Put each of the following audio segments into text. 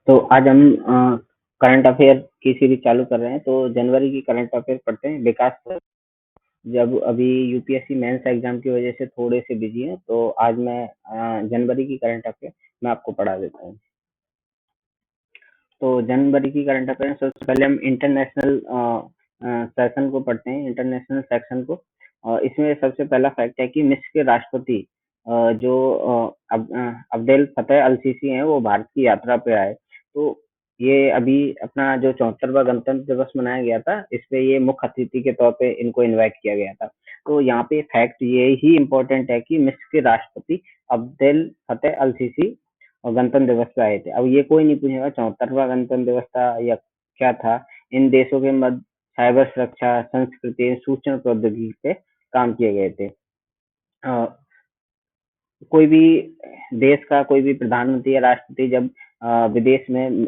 तो आज हम करंट अफेयर की सीरीज चालू कर रहे हैं। तो जनवरी की करंट अफेयर पढ़ते हैं। विकास सर जब अभी यूपीएससी मेंस एग्जाम की वजह से थोड़े से बिजी हैं, तो आज मैं जनवरी की करंट अफेयर मैं आपको पढ़ा देता हूँ। तो जनवरी की करंट अफेयर सबसे पहले हम इंटरनेशनल सेशन को पढ़ते हैं, इंटरनेशनल सेक्शन को। इसमें सबसे पहला फैक्ट है कि मिस्र के राष्ट्रपति जो अब्देल फतेह अल सीसी हैं, वो भारत की यात्रा पे आए। तो ये अभी अपना जो 74वां गणतंत्र दिवस मनाया गया था, इस पे ये मुख्य अतिथि के तौर पे इनको इनवाइट किया गया था। तो यहाँ पे फैक्ट ये ही इम्पोर्टेंट है कि मिस्र के राष्ट्रपति अब्देल फतेह अल सीसी और गणतंत्र दिवस पे आए थे। अब ये कोई नहीं पूछेगा 74वां गणतंत्र दिवस था या क्या था। इन देशों के मध्य साइबर सुरक्षा, संस्कृति, सूचना प्रौद्योगिकी पे काम किए गए थे। कोई भी देश का कोई भी प्रधानमंत्री या राष्ट्रपति जब विदेश में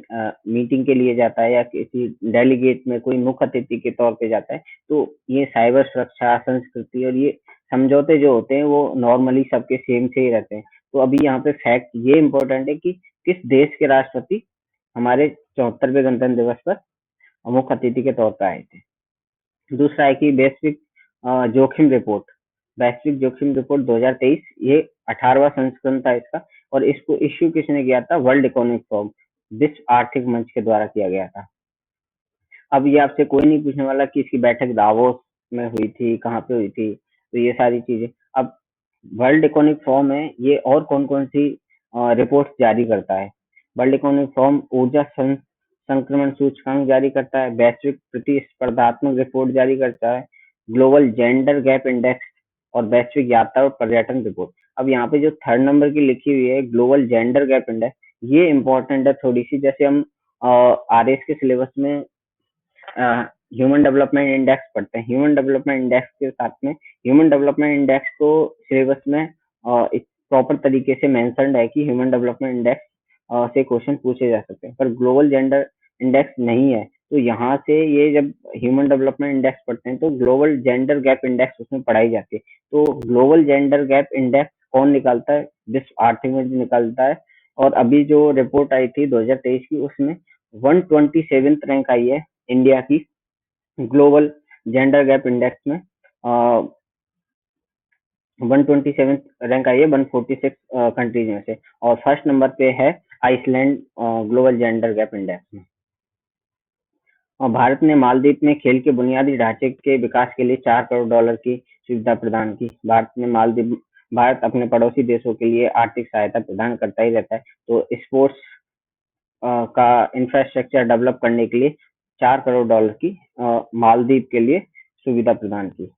मीटिंग के लिए जाता है या किसी डेलीगेट में कोई मुख्य अतिथि के तौर पे जाता है, तो ये साइबर सुरक्षा, संस्कृति और ये समझौते जो होते हैं वो नॉर्मली सबके सेम से ही रहते हैं। तो अभी यहाँ पे फैक्ट ये इम्पोर्टेंट है कि किस देश के राष्ट्रपति हमारे 74वें गणतंत्र दिवस पर मुख्य अतिथि के तौर पर आए थे। दूसरा है कि जोखिम रिपोर्ट वैश्विक जोखिम रिपोर्ट 2023, ये 18वां संस्करण था इसका। और इसको इश्यू किसने किया था? वर्ल्ड इकोनॉमिक फोरम, विश्व आर्थिक मंच के द्वारा किया गया था। अब ये आपसे कोई नहीं पूछने वाला कि इसकी बैठक दावोस में हुई थी, कहाँ पे हुई थी, तो ये सारी चीजें। अब वर्ल्ड इकोनॉमिक फोरम है, ये और कौन कौन सी रिपोर्ट जारी करता है? वर्ल्ड इकोनॉमिक फोरम ऊर्जा संक्रमण सूचकांक जारी करता है, वैश्विक प्रतिस्पर्धात्मक रिपोर्ट जारी करता है, ग्लोबल जेंडर गैप इंडेक्स और वैश्विक यात्रा और पर्यटन रिपोर्ट। अब यहाँ पे जो 3rd नंबर की लिखी हुई है ग्लोबल जेंडर गैप इंडेक्स, ये इम्पोर्टेंट है थोड़ी सी। जैसे हम आरएस के सिलेबस में ह्यूमन डेवलपमेंट इंडेक्स पढ़ते हैं, ह्यूमन डेवलपमेंट इंडेक्स के साथ में ह्यूमन डेवलपमेंट इंडेक्स को सिलेबस में एक प्रॉपर तरीके से मेंशन्ड है कि ह्यूमन डेवलपमेंट इंडेक्स से क्वेश्चन पूछे जा सकते हैं, पर ग्लोबल जेंडर इंडेक्स नहीं है। तो यहाँ से ये जब ह्यूमन डेवलपमेंट इंडेक्स पढ़ते हैं तो ग्लोबल जेंडर गैप इंडेक्स उसमें पढ़ाई जाती है। तो ग्लोबल जेंडर गैप इंडेक्स कौन निकालता है? विश्व आर्थिक मंच निकालता है। और अभी जो रिपोर्ट आई थी 2023 की, उसमें 127th रैंक आई है इंडिया की ग्लोबल जेंडर गैप इंडेक्स में। 127th रैंक आई है 146 कंट्रीज में से, और फर्स्ट नंबर पे है Iceland global gender gap index में। और भारत ने मालदीव में खेल के बुनियादी ढांचे के विकास के लिए $4 करोड़ की सुविधा प्रदान की। भारत अपने पड़ोसी देशों के लिए आर्थिक सहायता प्रदान करता ही रहता है। तो स्पोर्ट्स का इंफ्रास्ट्रक्चर डेवलप करने के लिए $4 करोड़ की मालदीव के लिए सुविधा प्रदान की।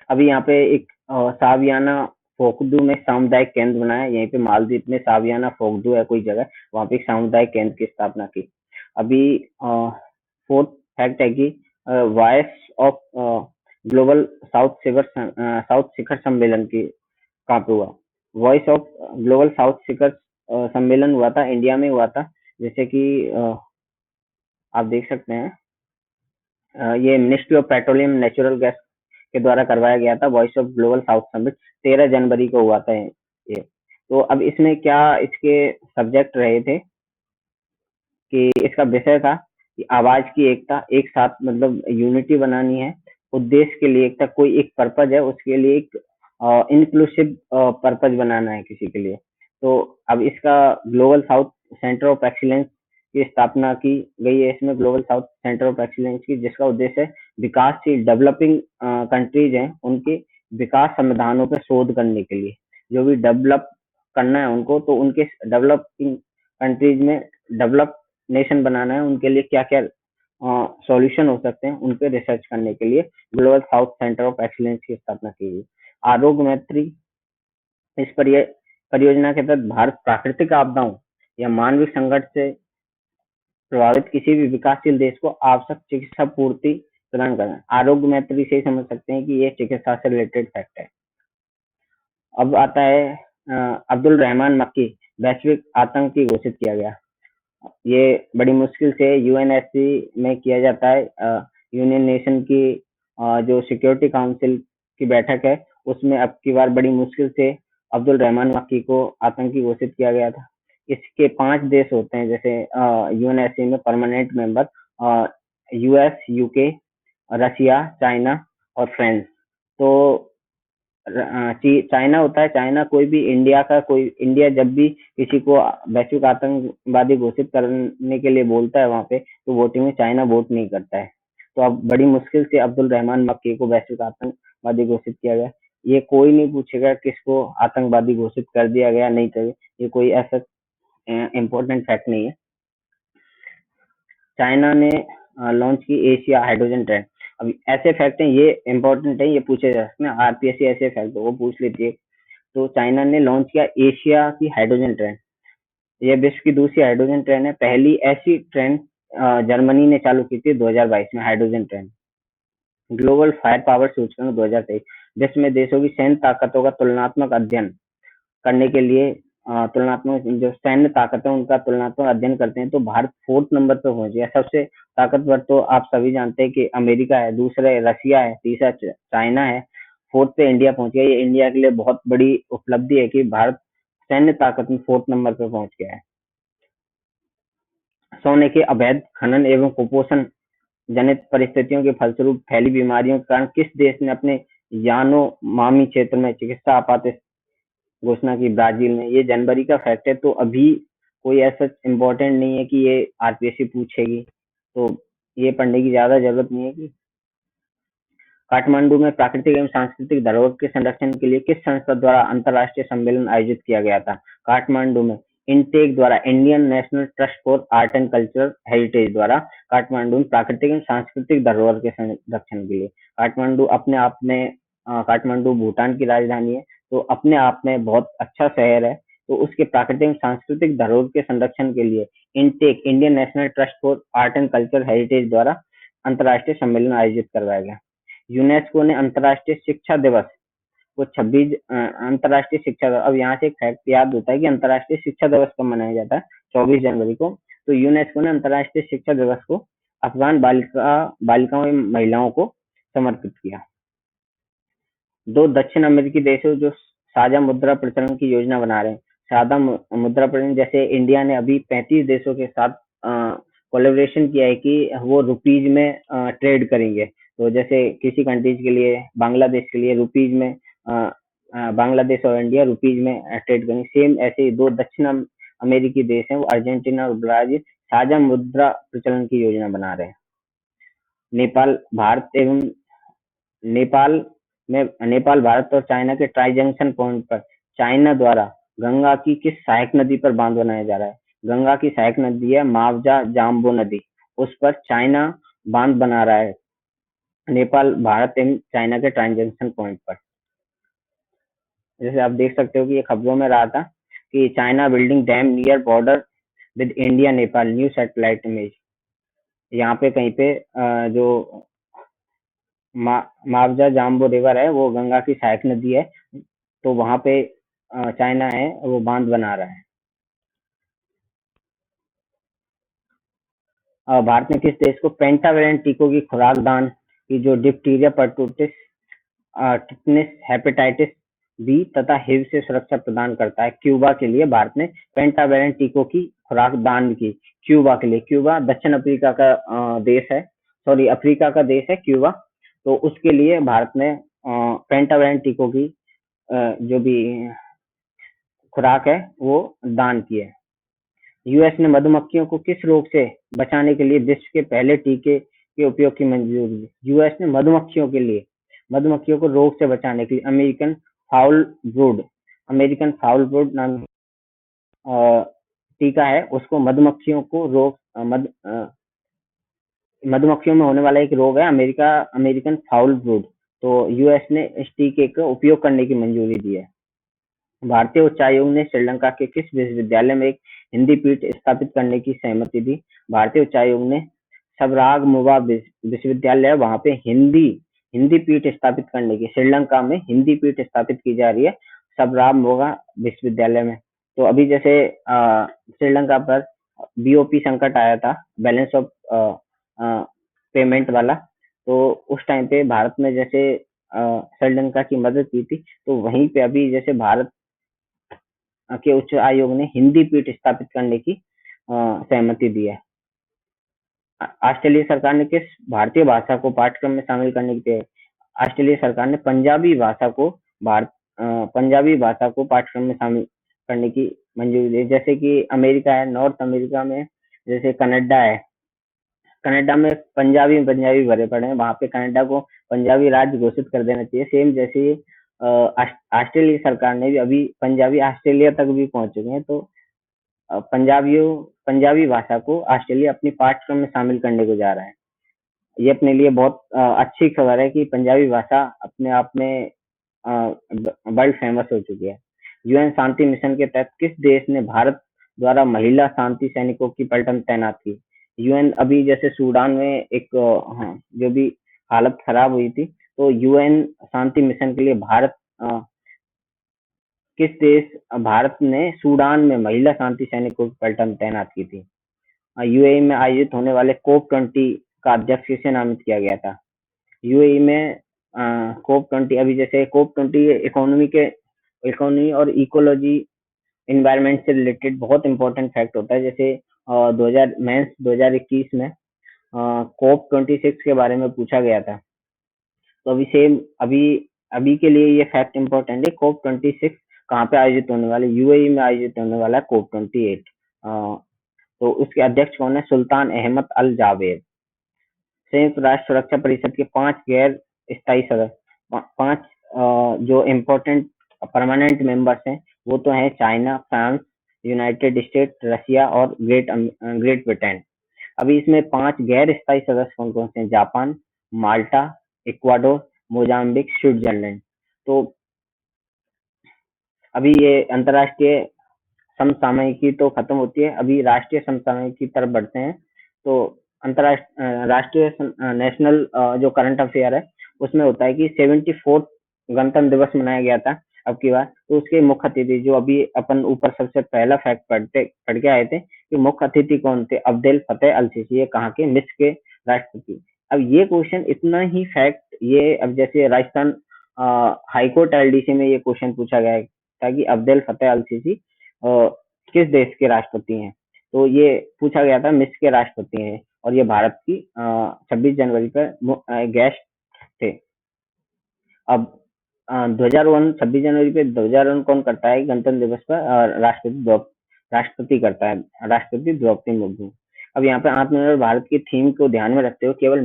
अभी यहाँ पे एक सावियाना फोकदू में सामुदायिक केंद्र बनाया। यहीं पे मालदीव में सावियाना फोकदू है कोई जगह, वहाँ पे एक सामुदायिक केंद्र की स्थापना की। अभी 4th फैक्ट है कि वॉइस ऑफ ग्लोबल साउथ शिखर सम्मेलन की कहाँ पे हुआ? वॉइस ऑफ ग्लोबल साउथ शिखर सम्मेलन हुआ था, इंडिया में हुआ था। जैसे कि आप देख सकते हैं, ये ministry of petroleum natural gas के द्वारा करवाया गया था। Voice of global south summit 13 जनवरी को हुआ था ये। तो अब इसमें क्या इसके सब्जेक्ट रहे थे कि इसका विषय था कि आवाज की एकता, एक साथ मतलब यूनिटी बनानी है, उद्देश्य के लिए एकता, कोई एक पर्पज है, उसके लिए एक इंक्लूसिव पर्पज बनाना है किसी के लिए। तो अब इसका global south centre of excellence की स्थापना की गई है इसमें, global south centre of excellence की, जिसका उद्देश्य है विकासशील डेवलपिंग कंट्रीज हैं उनके विकास समाधानों पर शोध करने के लिए। जो भी डेवलप करना है उनको, तो उनके डेवलपिंग कंट्रीज में डेवलप नेशन बनाना है, उनके लिए क्या क्या सॉल्यूशन हो सकते हैं, उन पे रिसर्च करने के लिए global south centre of excellence की स्थापना की गई। आरोग्य मैत्री, इस परियोजना के तहत भारत प्राकृतिक आपदाओं या मानवीय संकट से प्रभावित किसी भी विकासशील देश को आवश्यक चिकित्सा पूर्ति प्रदान करना। आरोग्य मैत्री से ही समझ सकते हैं कि ये चिकित्सा से रिलेटेड फैक्ट है। अब आता है अब्दुल रहमान मक्की वैश्विक आतंकी घोषित किया गया। ये बड़ी मुश्किल से यूएनएससी में किया जाता है, यूनियन नेशन की जो सिक्योरिटी काउंसिल की बैठक है, उसमें अब की बार बड़ी मुश्किल से अब्दुल रहमान मक्की को आतंकी घोषित किया गया था। इसके 5 देश होते हैं, जैसे यूएनएससी में permanent member, US, UK, Russia, China और फ्रांस। तो चाइना होता है, चाइना कोई भी इंडिया जब भी किसी को वैश्विक आतंकवादी घोषित करने के लिए बोलता है वहां पे, तो वोटिंग में चाइना वोट नहीं करता है। तो अब बड़ी मुश्किल से अब्दुल रहमान मक्की को वैश्विक आतंकवादी घोषित किया गया। ये कोई नहीं पूछेगा किसको आतंकवादी घोषित कर दिया गया, नहीं कर, ये कोई ऐसा इम्पोर्टेंट फैक्ट नहीं है। चाइना ने लॉन्च की एशिया हाइड्रोजन ट्रेन। अब ऐसे फैक्ट हैं, ये इम्पोर्टेंट है, ये पूछे जा सकते हैं, आरपीएससी ऐसे फैक्ट वो पूछ लेती है। तो चाइना ने लॉन्च किया एशिया की हाइड्रोजन ट्रेन। यह विश्व की दूसरी हाइड्रोजन ट्रेन है। पहली ऐसी ट्रेन जर्मनी ने चालू की थी 2022 में, hydrogen train. Global fire power सूचकांक 2023, विश्व में देशों की सैन्य ताकतों का तुलनात्मक अध्ययन करने के लिए, तुलनात्मक जो सैन्य ताकत है उनका तुलनात्मक अध्ययन करते हैं, तो भारत 4th नंबर पर पहुंच गया। सबसे ताकतवर तो आप सभी जानते हैं कि अमेरिका है, दूसरे रशिया है, तीसरा चाइना है, 4th पे इंडिया पहुंच गया। ये इंडिया के लिए बहुत बड़ी उपलब्धि है कि भारत सैन्य ताकत में 4th नंबर पर पहुंच गया है। सोने के अवैध खनन एवं कुपोषण जनित परिस्थितियों के फलस्वरूप फैली बीमारियों के कारण किस देश ने अपने यानोमामी क्षेत्र में चिकित्सा आपात घोषणा की? ब्राजील ने। ये जनवरी का फैक्ट है, तो अभी कोई ऐसा इम्पोर्टेंट नहीं है कि ये आरपीएससी पूछेगी, तो ये पढ़ने की ज्यादा जरूरत नहीं है। कि काठमांडू में प्राकृतिक एवं सांस्कृतिक धरोहर के संरक्षण के लिए किस संस्था द्वारा अंतर्राष्ट्रीय सम्मेलन आयोजित किया गया था? काठमांडू में इनटेक द्वारा, Indian national trust for art and culture heritage द्वारा काठमांडू में प्राकृतिक एवं सांस्कृतिक धरोहर के संरक्षण के लिए। काठमांडू अपने आप में, काठमांडू भूटान की राजधानी है, तो अपने आप में बहुत अच्छा शहर है। तो उसके प्राकृतिक एवं सांस्कृतिक धरोहर के संरक्षण के लिए intake, Indian national trust for art and culture heritage द्वारा अंतर्राष्ट्रीय सम्मेलन आयोजित करवाया गया। यूनेस्को ने अंतर्राष्ट्रीय शिक्षा दिवस को 26 अंतर्राष्ट्रीय शिक्षा, अब यहाँ से एक फैक्ट याद होता है कि अंतर्राष्ट्रीय शिक्षा दिवस कब मनाया जाता है? 24 जनवरी को। तो यूनेस्को ने अंतर्राष्ट्रीय शिक्षा दिवस को अफगान बालिकाओं एवं महिलाओं को समर्पित किया। 2 दक्षिण अमेरिकी देशों जो साझा मुद्रा प्रचलन की योजना बना रहे हैं। साझा मुद्रा प्रचलन, जैसे इंडिया ने अभी 35 देशों के साथ कोलेबोरेशन किया है कि वो रुपीज में ट्रेड करेंगे। तो जैसे किसी कंट्रीज के लिए, बांग्लादेश के लिए रुपीज में, बांग्लादेश और इंडिया रुपीज में ट्रेड करेंगे। सेम ऐसे ही 2 दक्षिण अमेरिकी देश हैं, वो अर्जेंटीना और ब्राजील, साझा मुद्रा प्रचलन की योजना बना रहे हैं। नेपाल भारत एवं नेपाल नेपाल, भारत और चाइना के ट्राई जंक्शन पॉइंट पर चाइना द्वारा गंगा की किस सहायक नदी पर बांध बनाया जा रहा है? गंगा की सहायक नदी है मावजा जाम्बो नदी, उस पर चाइना बांध बना रहा है, नेपाल, भारत एवं चाइना के ट्राई जंक्शन पॉइंट पर। जैसे आप देख सकते हो कि ये खबरों में रहा था कि China building dam near border with India Nepal, new satellite image. यहाँ पे कहीं पे जो मावजा जाम्बो रिवर है, वो गंगा की सहायक नदी है, तो वहां पे चाइना है वो बांध बना रहा है। भारत ने किस देश को पेंटावेलेंट टीकों की खुराक दान की, जो डिप्टीरिया, परटूटिस, टिटनेस, हेपेटाइटिस बी तथा हिव से सुरक्षा प्रदान करता है? क्यूबा के लिए भारत ने पेंटावेलेंट टीकों की खुराक दान की। क्यूबा के लिए, क्यूबा दक्षिण अफ्रीका का देश है, सॉरी अफ्रीका का देश है क्यूबा। तो उसके लिए भारत ने पेंटावेलेंट टीकों की जो भी खुराक है वो दान की है। यूएस ने मधुमक्खियों को किस रोग से बचाने के लिए विश्व के पहले टीके के उपयोग की मंजूरी दी? यूएस ने मधुमक्खियों को रोग से बचाने के लिए अमेरिकन फाउल ब्रूड नाम टीका है, उसको मधुमक्खियों को मधुमक्खियों में होने वाला एक रोग है अमेरिकन फाउल ब्रूड, तो यूएस ने इस टीके का उपयोग करने की मंजूरी दी है। भारतीय उच्चायोग ने श्रीलंका के किस विश्वविद्यालय में एक हिंदी पीठ स्थापित करने की सहमति दी? भारतीय उच्चायोग ने सबरागमुवा विश्वविद्यालय, वहां पे हिंदी पीठ स्थापित करने की, श्रीलंका में हिंदी पीठ स्थापित की जा रही है सबरागमुवा विश्वविद्यालय में। तो अभी जैसे श्रीलंका पर बीओपी संकट आया था, बैलेंस ऑफ पेमेंट वाला, तो उस टाइम पे भारत में जैसे श्रीलंका की मदद की थी, तो वहीं पे अभी जैसे भारत के उच्च आयोग ने हिंदी पीठ स्थापित करने की सहमति दी है। ऑस्ट्रेलिया सरकार ने किस भारतीय भाषा को पाठ्यक्रम में शामिल करने की ऑस्ट्रेलिया सरकार ने पंजाबी भाषा को पाठ्यक्रम में शामिल करने की मंजूरी दी। जैसे कि अमेरिका है, नॉर्थ अमेरिका में जैसे कनाडा है, कनाडा में पंजाबी पंजाबी भरे पड़े हैं, वहां पे कनाडा को पंजाबी राज्य घोषित कर देना चाहिए। सेम जैसे ऑस्ट्रेलिया सरकार ने भी अभी पंजाबी ऑस्ट्रेलिया तक भी पहुंच चुके हैं, तो पंजाबी भाषा को ऑस्ट्रेलिया अपनी पाठ्यक्रम में शामिल करने को जा रहा है। ये अपने लिए बहुत अच्छी खबर है कि पंजाबी भाषा अपने आप में वर्ल्ड फेमस हो चुकी है। यूएन शांति मिशन के तहत किस देश ने भारत द्वारा महिला शांति सैनिकों की पलटन तैनात की? यूएन अभी जैसे सूडान में एक जो भी हालत खराब हुई थी, तो यूएन शांति मिशन के लिए भारत ने सूडान में महिला शांति सैनिकों की पलटन तैनात की थी। यूएई में आयोजित होने वाले COP20 का अध्यक्ष किसे नामित किया गया था? यूएई में COP20 अभी जैसे COP20 इकोनॉमी और इकोलॉजी इन्वायरमेंट से रिलेटेड बहुत इंपॉर्टेंट फैक्ट होता है। जैसे 2021 में COP26 के बारे में पूछा गया था, तो अभी के लिए ये फैक्ट इंपॉर्टेंट है। COP26 कहाँ पे आयोजित होने वाले? यूएई में आयोजित होने वाला है COP28। तो उसके अध्यक्ष कौन है? सुल्तान अहमद अल जावेद। संयुक्त राष्ट्र सुरक्षा परिषद के 5 गैर स्थायी सदस्य, 5 जो इम्पोर्टेंट परमानेंट मेंबर्स हैं वो तो हैं China, France, United state, Russia और ग्रेट ब्रिटेन। अभी इसमें 5 गैर स्थायी सदस्य कौन कौन से हैं? जापान, माल्टा, इक्वाडोर, मोजाम्बिक, स्विट्जरलैंड। तो अभी ये अंतर्राष्ट्रीय समसामयिकी तो खत्म होती है, अभी राष्ट्रीय समसामयिकी की तरफ बढ़ते हैं। तो राष्ट्रीय नेशनल जो करंट अफेयर है उसमें होता है कि 74th गणतंत्र दिवस मनाया गया था अब की बार, तो उसके मुख्य अतिथि जो अभी अपन ऊपर सबसे पहला फैक्ट पढ़ के आए थे कि मुख्य अतिथि कौन थे? अब्देल फतेह अल सीसी, ये कहाँ के? मिस्र के राष्ट्रपति। अब ये क्वेश्चन इतना ही फैक्ट, ये अब जैसे राजस्थान हाईकोर्ट एलडीसी में ये क्वेश्चन पूछा गया था कि अब्देल फतेह अल सीसी किस देश के राष्ट्रपति हैं? तो ये पूछा गया था, मिस्र के राष्ट्रपति हैं और ये भारत की 26 जनवरी पर गेस्ट थे। अब 26 जनवरी पे ध्वजारोहण कौन करता है गणतंत्र दिवस पर? राष्ट्रपति करता है, राष्ट्रपति द्रौपदी मुर्मू। अब यहाँ पे आत्मनिर्भर भारत की थीम को ध्यान में रखते हुए केवल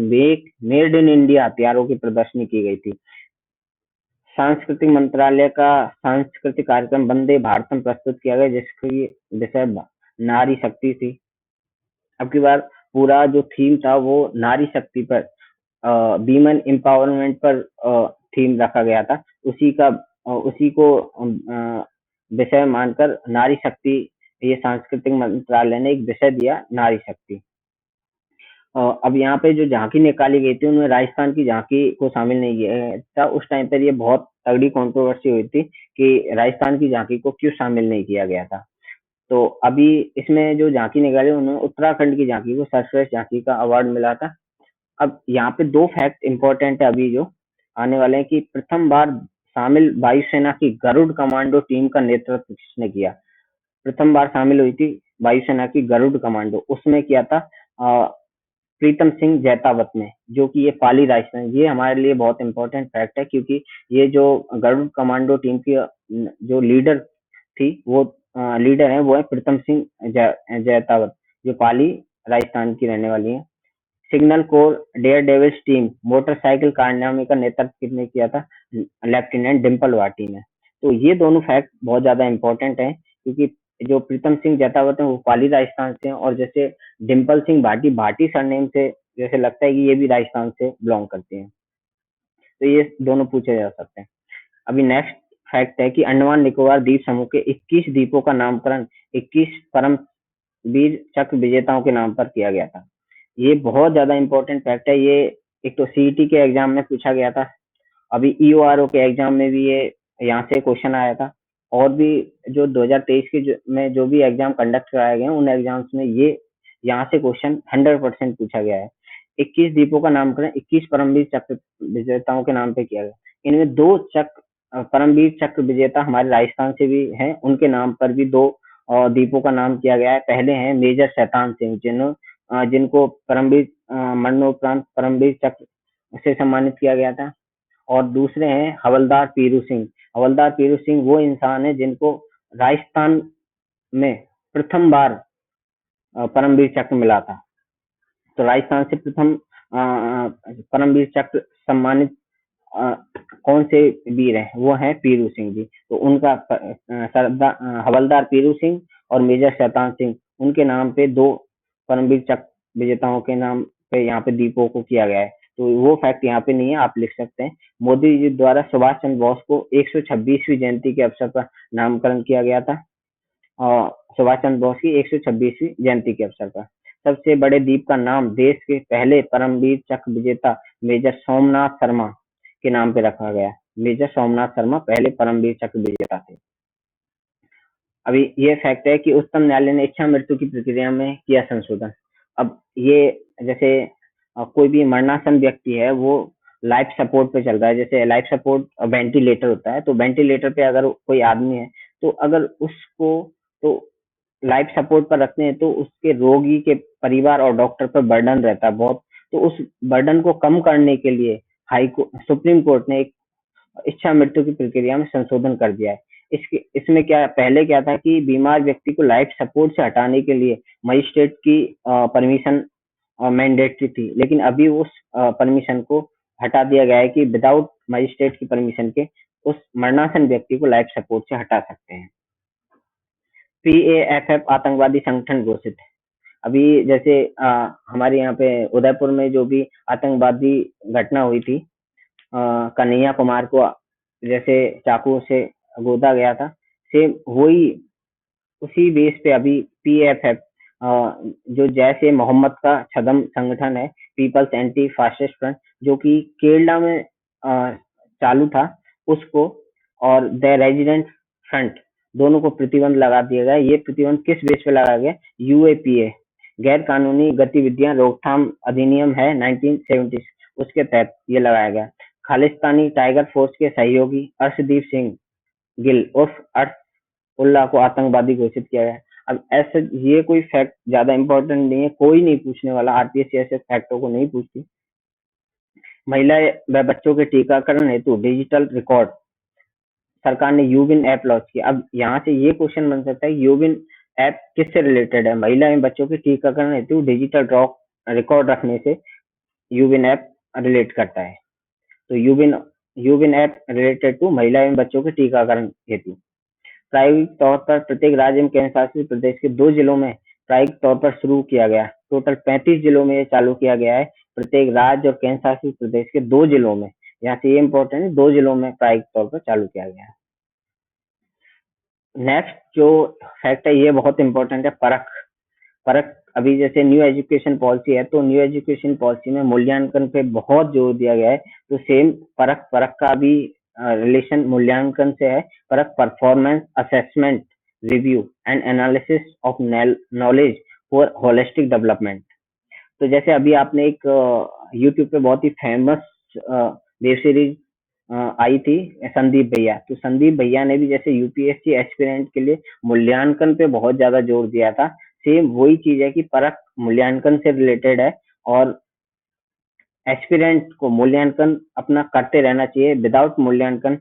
मेड इन इंडिया हथियारों की प्रदर्शनी की गई थी। सांस्कृतिक मंत्रालय का सांस्कृतिक कार्यक्रम वंदे भारतम प्रस्तुत किया गया जिसकी विषय नारी शक्ति थी। अब की बार पूरा जो थीम था वो नारी शक्ति पर, वीमेन एम्पावरमेंट पर थीम रखा गया था। उसी को विषय मानकर नारी शक्ति, ये सांस्कृतिक मंत्रालय ने एक विषय दिया, नारी शक्ति। अब यहाँ पे जो झांकी निकाली गई थी उनमें राजस्थान की झांकी को शामिल नहीं किया था। उस टाइम पर ये बहुत तगड़ी कंट्रोवर्सी हुई थी कि राजस्थान की झांकी को क्यों शामिल नहीं किया गया था। तो अभी इसमें जो झांकी निकाली उन्होंने उत्तराखंड की झांकी को सर्वश्रेष्ठ झांकी का अवार्ड मिला था। अब यहाँ पे 2 फैक्ट इंपॉर्टेंट है अभी जो आने वाले हैं कि प्रथम बार शामिल वायुसेना की गरुड़ कमांडो टीम का नेतृत्व किसने किया? प्रथम बार शामिल हुई थी वायुसेना की गरुड़ कमांडो, उसमें किया था प्रीतम सिंह जैतावत ने, जो कि ये पाली राजस्थान। ये हमारे लिए बहुत इंपॉर्टेंट फैक्ट है क्योंकि ये जो गरुड़ कमांडो टीम की जो लीडर थी वो लीडर है वो है प्रीतम सिंह जैतावत, जो पाली राजस्थान की रहने वाली है। Signal corps dare devils team motorcycle कारनामे का नेतृत्व किसने किया था? लेफ्टिनेंट डिम्पल भाटी ने। तो ये दोनों फैक्ट बहुत ज्यादा इंपॉर्टेंट है क्योंकि जो प्रीतम सिंह जैतावत है वो पाली राजस्थान से हैं और जैसे डिम्पल सिंह भाटी सरनेम से जैसे लगता है कि ये भी राजस्थान से बिलोंग करते हैं। तो ये दोनों पूछे जा सकते हैं। अभी नेक्स्ट फैक्ट है कि अंडमान निकोबार द्वीप समूह के 21 द्वीपों का नामकरण 21 परम वीर चक्र विजेताओं के नाम पर किया गया था। ये बहुत ज्यादा इंपॉर्टेंट फैक्ट है। ये एक तो सीईटी के एग्जाम में पूछा गया था, अभी ईओआरओ के एग्जाम में भी ये यहाँ से क्वेश्चन आया था, और भी जो 2023 के में जो भी एग्जाम कंडक्ट कराए गए उन एग्जाम्स में ये यहाँ से क्वेश्चन 100% पूछा गया है। 21 द्वीपों का नामकरण 21 परमवीर चक्र विजेताओं के नाम पे किया गया। इनमें 2 चक्र परमवीर चक्र विजेता हमारे राजस्थान से भी हैं, उनके नाम पर भी दो द्वीपों का नाम किया गया है। पहले हैं मेजर शैतान सिंह, जिनको परमवीर मरणोपरांत परमवीर चक्र से सम्मानित किया गया था। और दूसरे हैं हवलदार पीरू सिंह। हवलदार पीरू सिंह वो इंसान है जिनको राजस्थान में प्रथम बार परमवीर चक्र मिला था। तो राजस्थान से प्रथम परमवीर चक्र सम्मानित अ, कौन से वीर हैं, वो हैं पीरू सिंह जी। तो उनका हवलदार पीरू सिंह और मेजर शैतान सिंह, उनके नाम पे दो परमवीर चक्र विजेताओं के नाम पे यहाँ पे दीपों को किया गया है। तो वो फैक्ट यहाँ पे नहीं है, आप लिख सकते हैं। मोदी जी द्वारा सुभाष चंद्र बोस को 126वीं जयंती के अवसर पर नामकरण किया गया था। सुभाष चंद्र बोस की 126वीं जयंती के अवसर पर। सबसे बड़े द्वीप का नाम देश के पहले परमवीर चक्र विजेता मेजर सोमनाथ शर्मा के नाम पे रखा गया। मेजर सोमनाथ शर्मा पहले परमवीर चक्र विजेता थे। अभी ये फैक्ट है कि उच्चतम न्यायालय ने इच्छा मृत्यु की प्रक्रिया में किया संशोधन। अब ये जैसे कोई भी मरणासन व्यक्ति है, वो लाइफ सपोर्ट पे चल रहा है। जैसे लाइफ सपोर्ट वेंटिलेटर होता है, तो वेंटिलेटर पे अगर कोई आदमी है, तो अगर उसको तो लाइफ सपोर्ट पर रखते हैं, तो उसके रोगी के परिवार और डॉक्टर पर बर्डन रहता है बहुत। तो उस बर्डन को कम करने के लिए सुप्रीम कोर्ट ने एक इच्छा मृत्यु की प्रक्रिया में संशोधन कर दिया है। इसमें क्या, पहले क्या था कि बीमार व्यक्ति को लाइफ सपोर्ट से हटाने के लिए मजिस्ट्रेट की परमिशन मैंडेटरी थी, लेकिन अभी उस परमिशन को हटा दिया गया है कि विदाउट मजिस्ट्रेट की परमिशन के उस मरणासन व्यक्ति को लाइफ सपोर्ट से हटा सकते हैं। PAFF आतंकवादी संगठन घोषित है। अभी जैसे हमारे यहाँ पे उदयपुर में जो भी आतंकवादी घटना हुई थी, कन्हैया कुमार को जैसे चाकू से गोदा गया था, सेम वही उसी बेस पे अभी PFF जो जैश ए मोहम्मद का छदम संगठन है, पीपल्स एंटी फासिस्ट फ्रंट, जो कि केरला में चालू था, उसको और द रेजिडेंट फ्रंट दोनों को प्रतिबंध लगा दिया गया। ये प्रतिबंध किस बेस पे लगाया गया? UAPA गैर कानूनी गतिविधियां रोकथाम अधिनियम है 1970, उसके तहत ये लगाया गया। खालिस्तानी टाइगर फोर्स के सहयोगी अर्शदीप सिंह गिल उर्फ अर्श उल्लाह को आतंकवादी घोषित किया गया। अब ऐसे ये कोई फैक्ट ज्यादा इंपॉर्टेंट नहीं है, कोई नहीं पूछने वाला, आरपीएससी ऐसे फैक्टों को नहीं पूछती। महिला व बच्चों के टीकाकरण हेतु डिजिटल रिकॉर्ड सरकार ने यूविन ऐप लॉन्च किया। अब यहाँ से ये क्वेश्चन बन सकता है, यूविन ऐप किससे रिलेटेड है? महिला एवं बच्चों के टीकाकरण हेतु डिजिटल रिकॉर्ड रखने से यूविन ऐप रिलेट करता है। तो यूविन ऐप रिलेटेड टू महिला एवं बच्चों के टीकाकरण हेतु प्रायोगिक तौर पर प्रत्येक राज्य एवं केंद्र शासित प्रदेश के 2 जिलों में प्रायोगिक तौर पर शुरू किया गया। टोटल 35 जिलों में ये चालू किया गया है। प्रत्येक राज्य और केंद्र शासित प्रदेश के 2 जिलों में, यहाँ से ये इम्पोर्टेंट है, 2 जिलों में प्रायोगिक तौर पर चालू किया गया है। नेक्स्ट जो फैक्ट है ये बहुत इंपॉर्टेंट है, परख। परख अभी जैसे न्यू एजुकेशन पॉलिसी है, तो न्यू एजुकेशन पॉलिसी में मूल्यांकन पे बहुत जोर दिया गया है। तो सेम परख का भी रिलेशन मूल्यांकन से है। परख performance assessment review and analysis of knowledge for holistic development. तो जैसे अभी आपने एक यूट्यूब पे बहुत ही फेमस वेब सीरीज आई थी संदीप भैया, तो संदीप भैया ने भी जैसे यूपीएससी एस्पिरेंट के लिए मूल्यांकन पे बहुत ज्यादा जोर दिया था। सेम वही चीज है कि परख मूल्यांकन से रिलेटेड है और एस्पिरेंट को मूल्यांकन अपना करते रहना चाहिए। विदाउट मूल्यांकन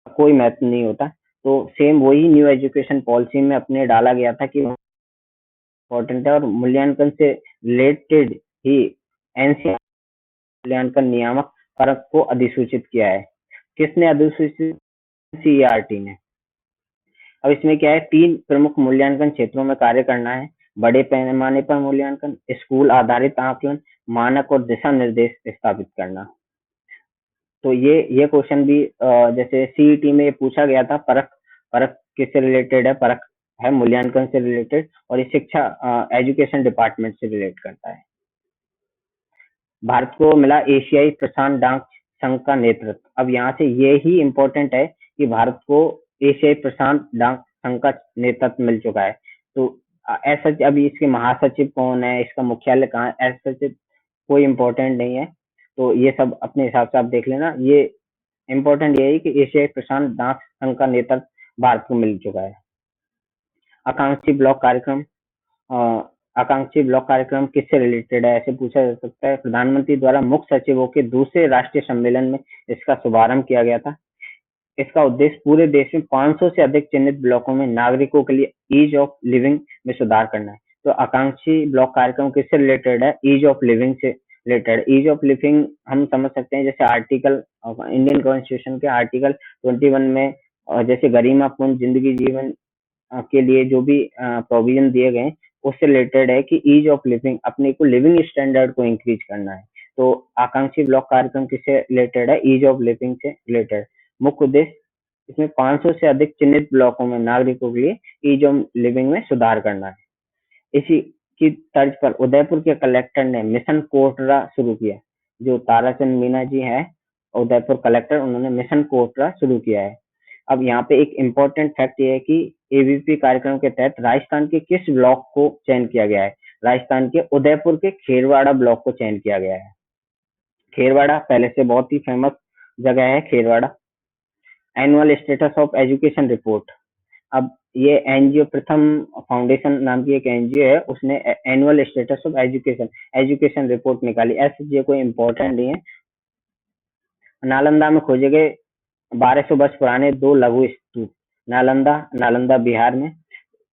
कोई महत्व नहीं होता। तो सेम वही न्यू एजुकेशन पॉलिसी में अपने डाला गया था कि इम्पोर्टेंट है और मूल्यांकन से रिलेटेड ही एनसीआर मूल्यांकन नियामक परख को अधिसूचित किया है। किसने अधिसूचित? सीईआरटी ने। अब इसमें क्या है, 3 प्रमुख मूल्यांकन क्षेत्रों में कार्य करना है। बड़े पैमाने पर मूल्यांकन, स्कूल आधारित आकलन, मानक और दिशा निर्देश स्थापित करना। तो ये क्वेश्चन भी जैसे सीईटी में पूछा गया था, परख परख किससे रिलेटेड है? परख है मूल्यांकन से रिलेटेड और ये शिक्षा एजुकेशन डिपार्टमेंट से रिलेट करता है। भारत को मिला एशियाई प्रशांत डाक संघ का नेतृत्व। अब यहाँ से ये ही इम्पोर्टेंट है कि भारत को एशियाई प्रशांत डाक संघ का नेतृत्व मिल चुका है। तो ऐसा अभी इसके महासचिव कौन है, इसका मुख्यालय कहाँ है, ऐसा कोई इम्पोर्टेंट नहीं है। तो ये सब अपने हिसाब से आप देख लेना। ये इम्पोर्टेंट ये है कि एशियाई प्रशांत डाक संघ का नेतृत्व भारत को मिल चुका है। आकांक्षी ब्लॉक कार्यक्रम अ, आकांक्षी ब्लॉक कार्यक्रम किससे रिलेटेड है, ऐसे पूछा जा सकता है। प्रधानमंत्री द्वारा मुख्य सचिवों के दूसरे राष्ट्रीय सम्मेलन में इसका शुभारंभ किया गया था। इसका उद्देश्य पूरे देश में 500 से अधिक चिन्हित ब्लॉकों में नागरिकों के लिए ईज ऑफ लिविंग में सुधार करना है। तो आकांक्षी ब्लॉक कार्यक्रम किससे रिलेटेड है? ईज ऑफ लिविंग से रिलेटेड। ईज ऑफ लिविंग हम समझ सकते हैं जैसे आर्टिकल इंडियन कॉन्स्टिट्यूशन के आर्टिकल 21 में जैसे गरिमापूर्ण जिंदगी जीवन के लिए जो भी प्रोविजन दिए गए उससे रिलेटेड है कि ईज ऑफ लिविंग, अपने को लिविंग स्टैंडर्ड को इंक्रीज करना है। तो आकांक्षी ब्लॉक कार्यक्रम किससे रिलेटेड है? ईज ऑफ लिविंग से रिलेटेड। मुख्य उद्देश्य इसमें 500 से अधिक चिन्हित ब्लॉकों में नागरिकों के लिए ईज ऑफ लिविंग में सुधार करना है। इसी की तर्ज पर उदयपुर के कलेक्टर ने मिशन कोटरा शुरू किया। जो ताराचंद मीना जी है उदयपुर कलेक्टर, उन्होंने मिशन कोटरा शुरू किया है। अब यहाँ पे एक इम्पोर्टेंट फैक्ट ये है कि एबीपी कार्यक्रम के तहत राजस्थान के किस ब्लॉक को चयन किया गया है? राजस्थान के उदयपुर के खेरवाड़ा ब्लॉक को चयन किया गया है। खेरवाड़ा पहले से बहुत ही फेमस जगह है Kherwara. Annual status of education report. अब ये एनजीओ प्रथम फाउंडेशन नाम की एक एनजीओ है, उसने annual status of education report निकाली। ऐसे ये कोई इम्पोर्टेंट नहीं है। नालंदा में खोजे गए 1200 वर्ष पुराने दो लघु स्तूप। नालंदा बिहार में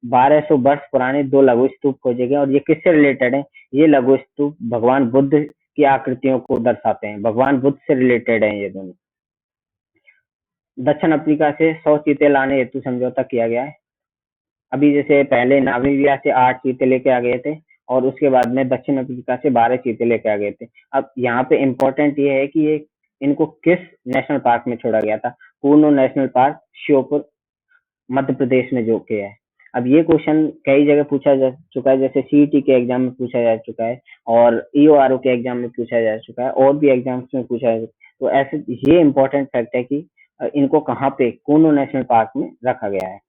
1200 वर्ष पुराने दो लघु स्तूप खोजे गए। और ये किससे रिलेटेड है? ये लघु स्तूप भगवान बुद्ध की आकृतियों को दर्शाते हैं। भगवान बुद्ध से रिलेटेड है ये दोनों। दक्षिण अफ्रीका से 100 चीते लाने हेतु समझौता किया गया है। अभी जैसे पहले नामीबिया से 8 चीते लेके आ गए थे और उसके बाद में दक्षिण अफ्रीका से 12 चीते लेके आ गए थे। अब यहाँ पे इम्पोर्टेंट ये है कि ये इनको किस नेशनल पार्क में छोड़ा गया था? पूर्णो नेशनल पार्क, श्योपुर, मध्य प्रदेश में जो कि है। अब ये क्वेश्चन कई जगह पूछा जा चुका है, जैसे सीईटी के एग्जाम में पूछा जा चुका है और ईओआरओ के एग्जाम में पूछा जा चुका है और भी एग्जाम्स में पूछा जा। तो ऐसे ये इम्पोर्टेंट फैक्ट है कि इनको कहाँ पे कूनो नेशनल पार्क में रखा गया है।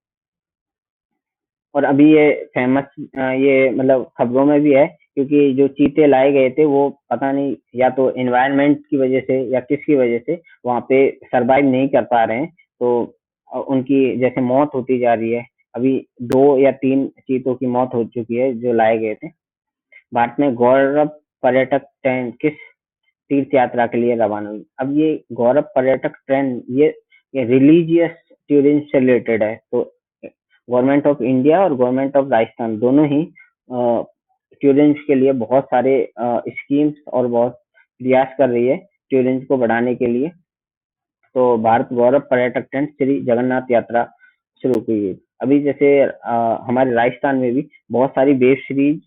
और अभी ये फेमस ये मतलब खबरों में भी है क्योंकि जो चीते लाए गए थे वो पता नहीं या तो एनवायरनमेंट की वजह से या किसकी वजह से वहाँ पे सरवाइव नहीं कर पा रहे हैं। तो उनकी जैसे मौत होती जा रही है। अभी 2 या 3 चीतों की मौत हो चुकी है जो लाए गए थे। भारत में गौरव पर्यटक ट्रेन किस तीर्थ यात्रा के लिए रवाना हुई? अब ये गौरव पर्यटक ट्रेन ये रिलीजियस टूरिज्म से रिलेटेड है। तो गवर्नमेंट ऑफ इंडिया और गवर्नमेंट ऑफ राजस्थान दोनों ही टूरिज्म के लिए बहुत सारे स्कीम्स और बहुत प्रयास कर रही है टूरिज्म को बढ़ाने के लिए। तो भारत गौरव पर्यटक ट्रेन श्री जगन्नाथ यात्रा शुरू की गई। अभी जैसे हमारे राजस्थान में भी बहुत सारी वेब सीरीज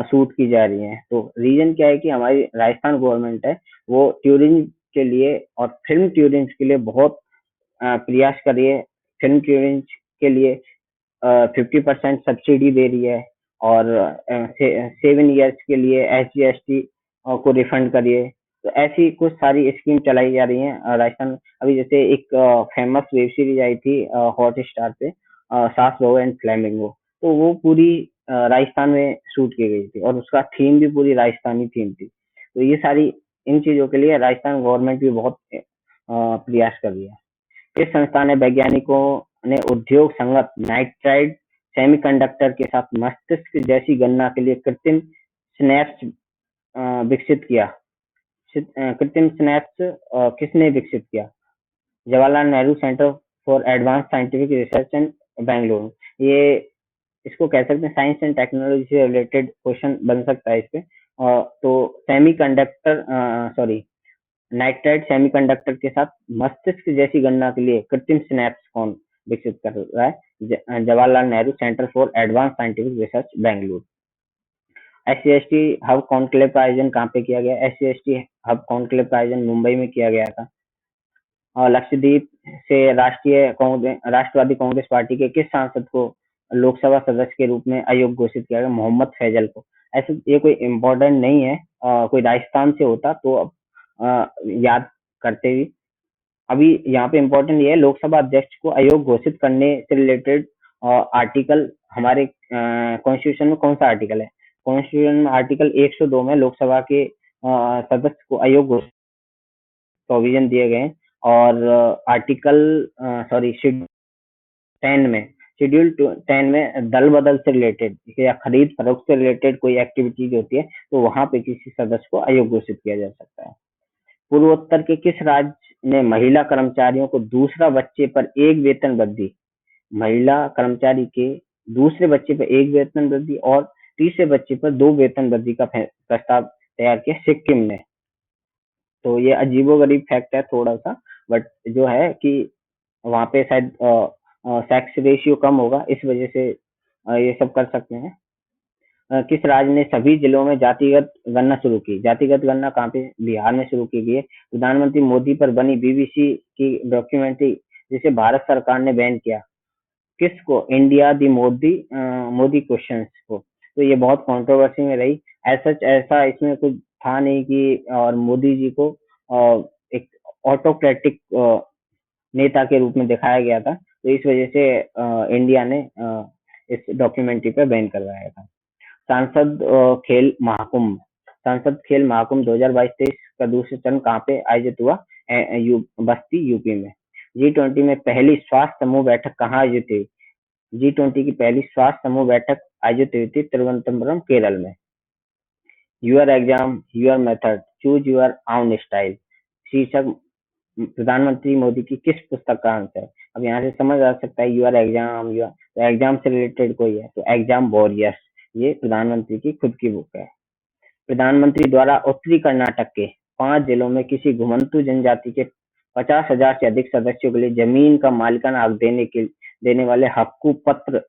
शूट की जा रही हैं। तो रीजन क्या है कि हमारी राजस्थान गवर्नमेंट है वो टूरिज्म के लिए और फिल्म टूरिज्म के लिए बहुत प्रयास कर रही है। फिल्म टूरिज्म के लिए 50% सब्सिडी दे रही है और 7 ईयर्स के लिए SGST को रिफंड करिए। तो ऐसी कुछ सारी स्कीम चलाई जा रही है राजस्थान। अभी जैसे एक फेमस वेब सीरीज आई थी हॉट स्टार पे, सास बहू एंड फ्लेमिंगो। तो वो पूरी राजस्थान में शूट की गई थी और उसका थीम भी पूरी राजस्थानी थीम थी। तो ये सारी इन चीजों के लिए राजस्थान गवर्नमेंट भी बहुत प्रयास कर रही है। इस संस्था ने वैज्ञानिकों ने उद्योग संगत नाइट्राइड सेमीकंडक्टर के साथ मस्तिष्क जैसी गणना के लिए कृत्रिम सिनैप्स विकसित किया। कृत्रिम सिनैप्स किसने विकसित किया? Jawaharlal Nehru centre for advance scientific research इन बेंगलुरु। ये इसको कह सकते हैं साइंस एंड टेक्नोलॉजी से रिलेटेड क्वेश्चन बन सकता है इस पे। तो सेमीकंडक्टर सॉरी नाइट्राइड सेमीकंडक्टर के साथ मस्तिष्क जैसी गणना के लिए कृत्रिम सिनैप्स कौन विकसित कर रहा है? Jawaharlal Nehru centre for advance scientific research Bengaluru. SC/ST hub conclave का आयोजन कहाँ पे किया गया? SC/ST हब कॉन्क्लेव का आयोजन मुंबई में किया गया था। और लक्षद्वीप से राष्ट्रवादी कांग्रेस पार्टी के किस सांसद को लोकसभा सदस्य के रूप में अयोग्य घोषित किया गया? मोहम्मद फैजल को। ऐसे ये कोई इम्पोर्टेंट नहीं है, कोई राजस्थान से होता तो याद करते भी। अभी यहाँ पे इम्पोर्टेंट ये है लोकसभा अध्यक्ष को अयोग्य घोषित करने से रिलेटेड आर्टिकल हमारे कॉन्स्टिट्यूशन में कौन सा आर्टिकल है? कॉन्स्टिट्यूशन में आर्टिकल 102 में लोकसभा के सदस्य को अयोग्य प्रोविजन दिए गए हैं और आर्टिकल सॉरी शेड्यूल 10 में शेड्यूल 10 में दल बदल से रिलेटेड या खरीद फरोख्त से रिलेटेड कोई एक्टिविटीज होती है तो वहां पे किसी सदस्य को अयोग्य घोषित किया जा सकता है। पूर्वोत्तर के किस राज्य ने महिला कर्मचारियों को दूसरा बच्चे पर एक वेतन वृद्धि, महिला कर्मचारी के दूसरे बच्चे पर एक वेतन वृद्धि और तीसरे बच्चे पर 2 वेतन वृद्धि का प्रस्ताव तैयार किया सिक्किम ने। तो ये अजीबोगरीब फैक्ट है थोड़ा सा, बट जो है कि वहाँ पे शायद सेक्स रेशियो कम होगा, इस वजह से ये सब कर सकते हैं। किस राज्य ने सभी जिलों में जातिगत गणना शुरू की? जातिगत गणना कहाँ पे? बिहार में शुरू की गई है। प्रधानमंत्री मोदी पर बनी बीबीसी की डॉक्यूमेंट्री जिसे भारत सरकार ने बैन किया, किसको? इंडिया दी मोदी मोदी क्वेश्चंस को। तो ये बहुत कंट्रोवर्सी में रही। ऐसा इसमें कुछ था नहीं कि और मोदी जी को एक ऑटोक्रेटिक नेता के रूप में दिखाया गया था, तो इस वजह से इंडिया ने इस डॉक्यूमेंट्री पे बैन करवाया था। सांसद खेल महाकुंभ, सांसद खेल महाकुंभ 2022-23 का दूसरा चरण कहाँ पे आयोजित हुआ? बस्ती यूपी में। G20 में पहली स्वास्थ्य समूह बैठक कहाँ आयोजित हुई? G20 की पहली स्वास्थ्य समूह बैठक आयोजित हुई थी तिरुवनंतपुरम केरल में। Your exam your method choose your own style शीर्षक प्रधानमंत्री मोदी की किस पुस्तक का अंश है? अब यहाँ से समझ आ सकता है यूआर एग्जाम यूआर, तो एग्जाम से रिलेटेड कोई है तो एग्जाम वॉरियर्स, ये प्रधानमंत्री की खुद की बुक है। प्रधानमंत्री द्वारा उत्तरी कर्नाटक के 5 जिलों में किसी घुमंतु जनजाति के 50,000 से अधिक सदस्यों के लिए जमीन का मालिकाना हक देने वाले हक्कू पत्र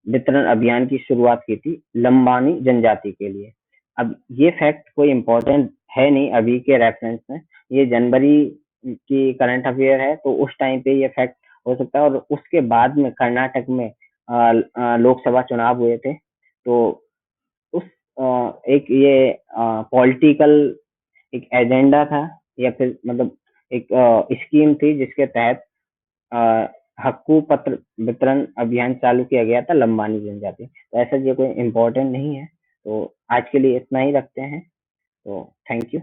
वितरण अभियान की शुरुआत की थी लंबानी जनजाति के लिए। अब ये फैक्ट कोई इम्पोर्टेंट है नहीं अभी के रेफरेंस में, ये जनवरी की करंट अफेयर है, तो उस टाइम पे ये फैक्ट हो सकता है। और उसके बाद में कर्नाटक में लोकसभा चुनाव हुए थे, तो उस एक ये पॉलिटिकल एक एजेंडा था या फिर मतलब एक स्कीम थी जिसके तहत हक्कू पत्र वितरण अभियान चालू किया गया था लंबानी जनजाति। तो ऐसा ये कोई इम्पोर्टेंट नहीं है, तो आज के लिए इतना ही रखते हैं। तो थैंक यू।